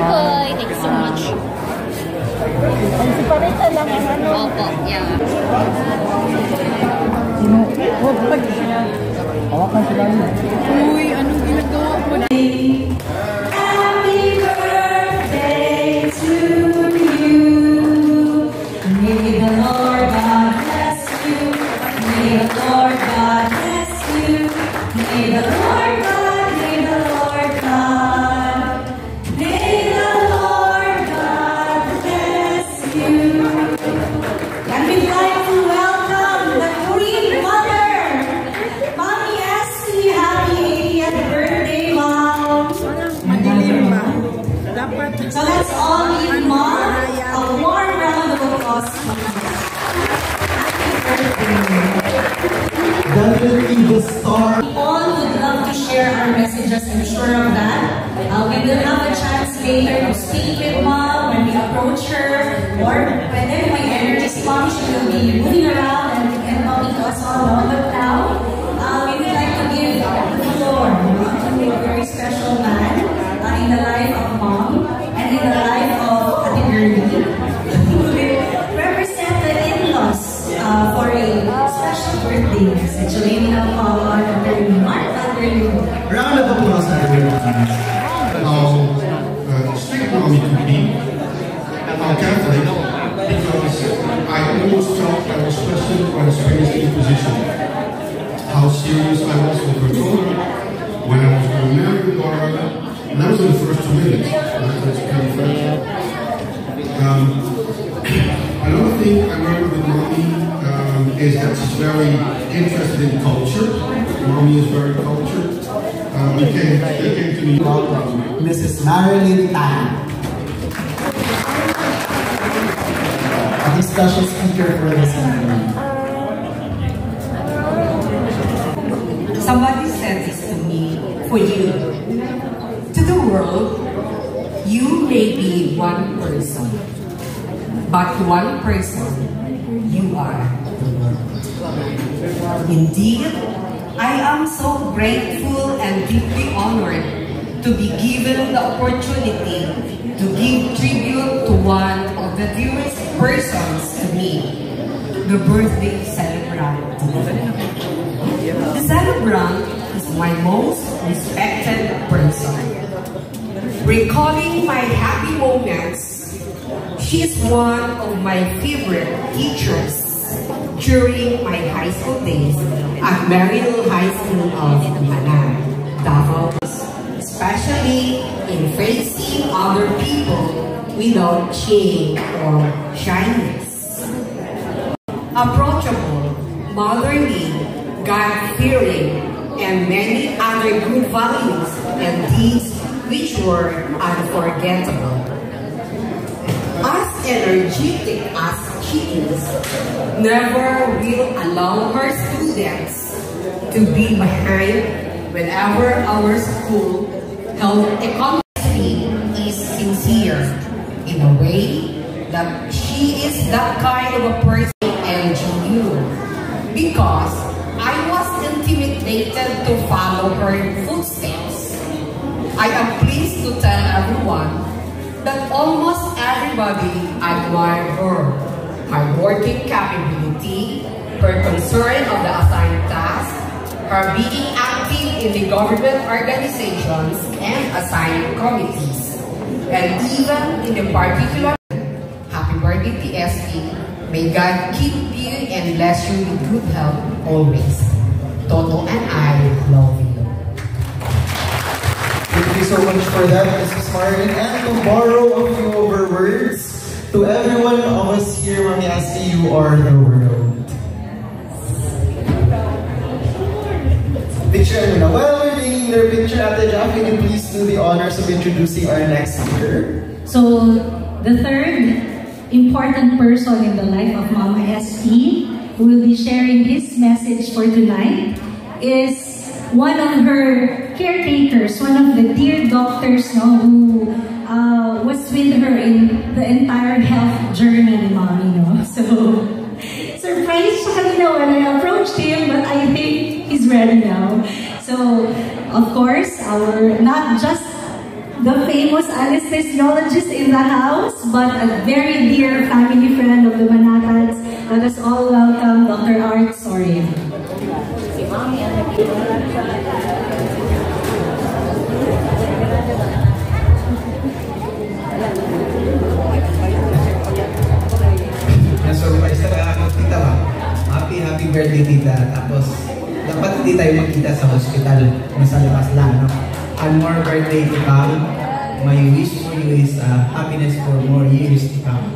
Boy. Thank you so much. Siparita lang ang ano. Opo, yeah. Hawakan sila yun. Uy, anong ginagawa mo? Happy birthday to you. May the Lord God bless you. May the Lord God bless you. May the Lord God, may the Lord God. May the Lord God bless you. And we'd like to welcome the Queen Mother, Mommy Esty. Happy 80th birthday, Mom. So let's all give Mom a warm round of applause. Definitely the star. All would love to share our messages, I'm sure of that. We will have a chance later to speak with Mom when we approach her, or whenever my energy Mom, she will be moving around and talking to us all. But now, we would like to give the floor to a very special man in the life of Mom and in the life of Ate Girlie, who will represent the in-laws for a special birthday message. So maybe now call on Ate Martha Girlie. Round of applause, everyone. Strict Mommy to me, Catholic, because I almost felt I was questioned by the Spanish Inquisition. How serious I was with her children, when I was going to marry her daughter, and that was in the first 2 minutes. That's pretty fresh. Another thing I remember with Mommy is that she's very interested in culture. Mommy is very cultured. They came to me. Welcome, Mrs. Marilyn Tan. A special speaker for this evening. Somebody said this to me, for you. To the world, you may be one person, but one person, you are the world. Indeed, I am so grateful and deeply honored to be given the opportunity to give tribute to one of the dearest persons to me, the birthday celebrant. The celebrant is my most respected person. Recalling my happy moments, she is one of my favorite teachers during my high school days at Merrill High School of Manay, Davao, especially in facing other people without shame or shyness. Approachable, motherly, God-fearing, and many other good values and deeds which were unforgettable. As energetic as she is, never will allow her students to be behind whenever our school held a contest. Is sincere in a way that she is that kind of a person and genuine, because I was intimidated to follow her footsteps. I am pleased to tell everyone that almost everybody admired her working capability, her concern of the assigned task, her being active in the government organizations and assigned committees, and even in the particular. Happy birthday, TSP. May God keep you and bless you with good health always. Toto and I love you. Thank you so much for that, Mrs. Marlin. And to borrow a few of her words, to everyone of us here, Mommy Esty, you are the world. Picture na. While we're taking their picture, Ate Jack, can you please do the honors of introducing our next speaker? So, the third important person in the life of Mama ST who will be sharing his message for tonight is one of her caretakers, one of the dear doctors who was with her in the entire health journey ni Mommy. So, surprised siya kanina when I approached him, but I think he's ready now. So, of course, our not just the famous anesthesiologist in the house, but a very dear family friend of the Manatats. Let us all welcome Dr. Art Soria. Na-surprise talaga ako, tita ba? Happy birthday, tita. Tapos, dapat hindi tayo magkita sa hospital. Nasa labas lang, no? And more birthday to come. My wish for you is happiness for more years to come.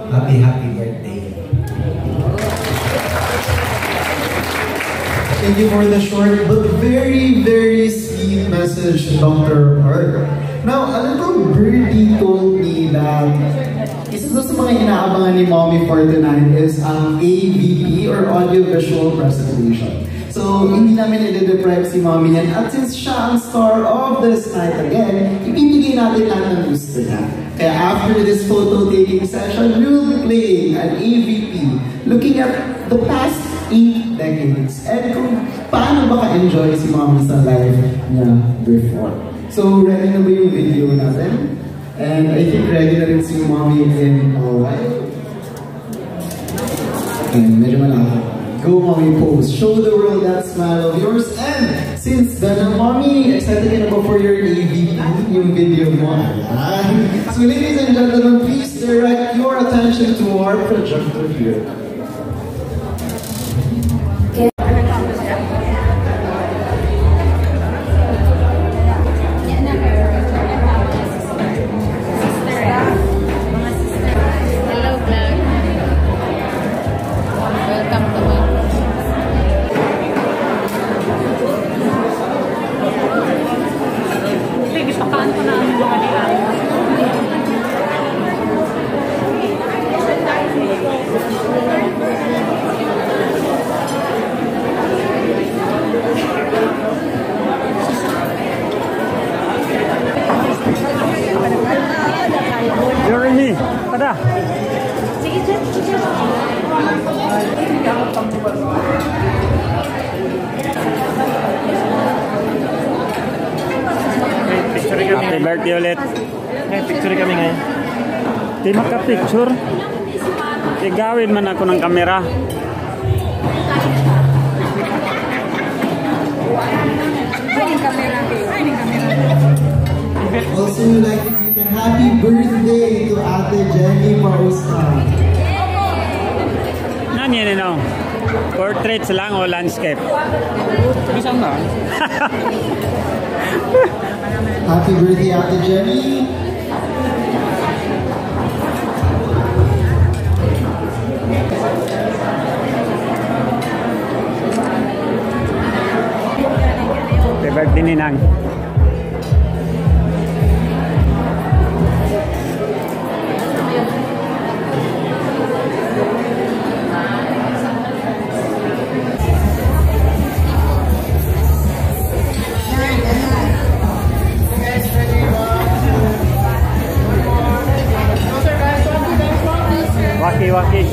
Happy birthday. Thank you for the short but very, very sweet message, Dr. Art. Now, a little birdie told me that isa sa mga inaabangan ni Mommy for tonight is ang AVP or Audiovisual Presentation. So, hindi namin i-deprive si Mommy yan. At since siya ang star of this night again, ibibigay natin lahat ng gusto niya. Kaya after this photo-taking session, we will be playing an AVP looking at the past 8 decades and kung paano ba ka-enjoy si Mommy sa life niya before. So, ready na ba yung video natin? And I think ready na rin si Mommy in alright. And medyo malaki. Go, Mommy, pose. Show the world that smile of yours. And since then, Mommy, excited ka na ba for your AVP, yung video mo? So, ladies and gentlemen, please direct your attention to our projector here. Jeremy, pada. Happy birthday ulit. Picture kami ngayon. Di maka-picture. Igawin man ako ng kamera. Also, we'd like to greet a happy birthday to Ate Jenny Pausta. Ano yan no? Portraits lang o landscape? Isang na. Happy birthday, Ate Jenny. Happy birthday, Ninang. Waki.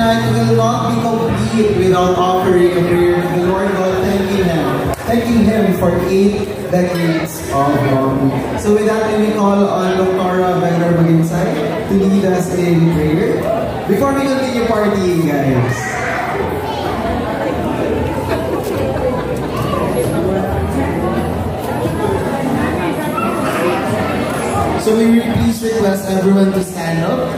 tonight will not be complete without offering a prayer to the Lord God, thanking Him for 8 decades of love. So with that, we call on Dr. Vegler Maginsay to lead us in prayer before we continue partying, guys. So we will please request everyone to stand up.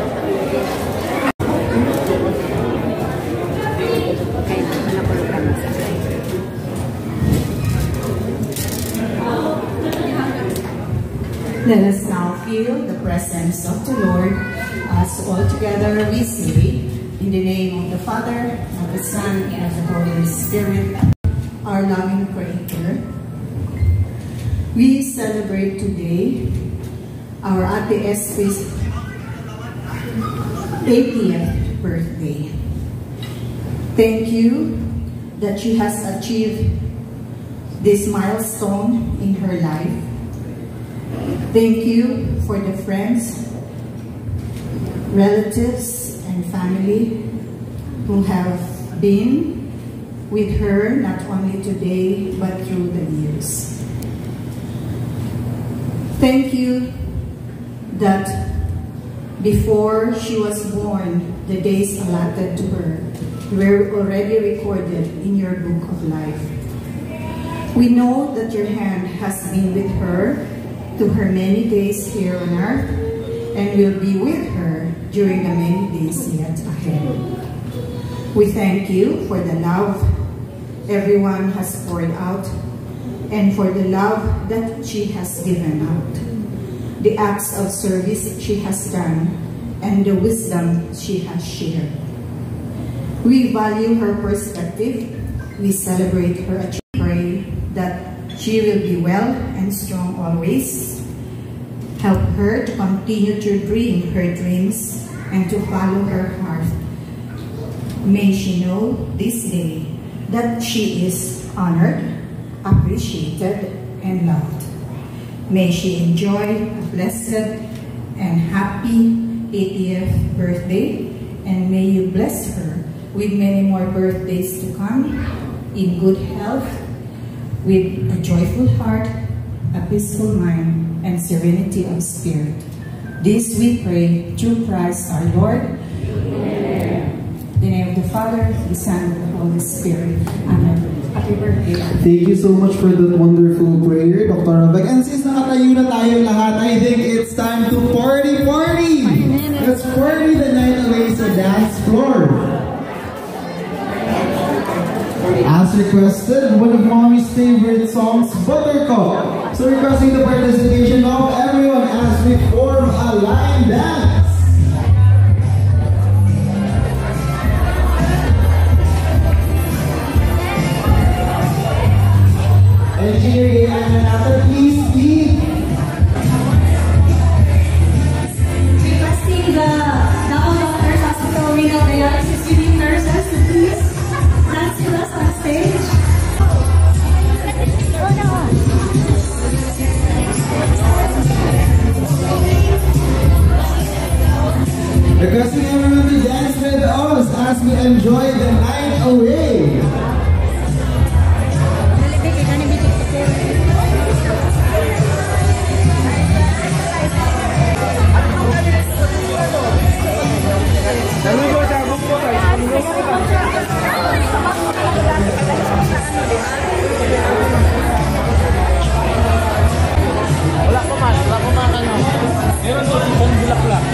Let us now feel the presence of the Lord as all together we say, in the name of the Father, of the Son, and of the Holy Spirit, our loving Creator. We celebrate today our Ate Espie's 80th birthday. Thank you that she has achieved this milestone in her life. Thank you for the friends, relatives, and family who have been with her not only today but through the years. Thank you that before she was born, the days allotted to her were already recorded in your book of life. We know that your hand has been with her to her many days here on earth and will be with her during the many days yet ahead. We thank you for the love everyone has poured out and for the love that she has given out, the acts of service she has done, and the wisdom she has shared. We value her perspective. We celebrate her achievement. Pray that she will be well and strong always. Help her to continue to dream her dreams and to follow her heart. May she know this day that she is honored, appreciated, and loved. May she enjoy a blessed and happy 80th birthday, and may you bless her with many more birthdays to come in good health, with a joyful heart, a peaceful mind, and serenity of spirit. This we pray through Christ our Lord. Amen. In the name of the Father, the Son, and the Holy Spirit. Amen. Happy birthday. Thank you so much for that wonderful prayer, Dr. Abag. And since nakatayo na tayo lahat, I think it's time to party! Let's party the night away sa dance floor. As requested, one of Mommy's favorite songs, Buttercup. So requesting the participation of everyone as we form a line dance. Engineer Gayana Nata, please lead. Requesting the Davao Doctors Hospital Renal Dialysis Unit nurses to please dance with us on stage. Requesting everyone to dance with us as we enjoy the night away. Wala ko man ano. Meron doon kung bulak-bulak.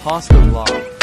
Pasta Vlog.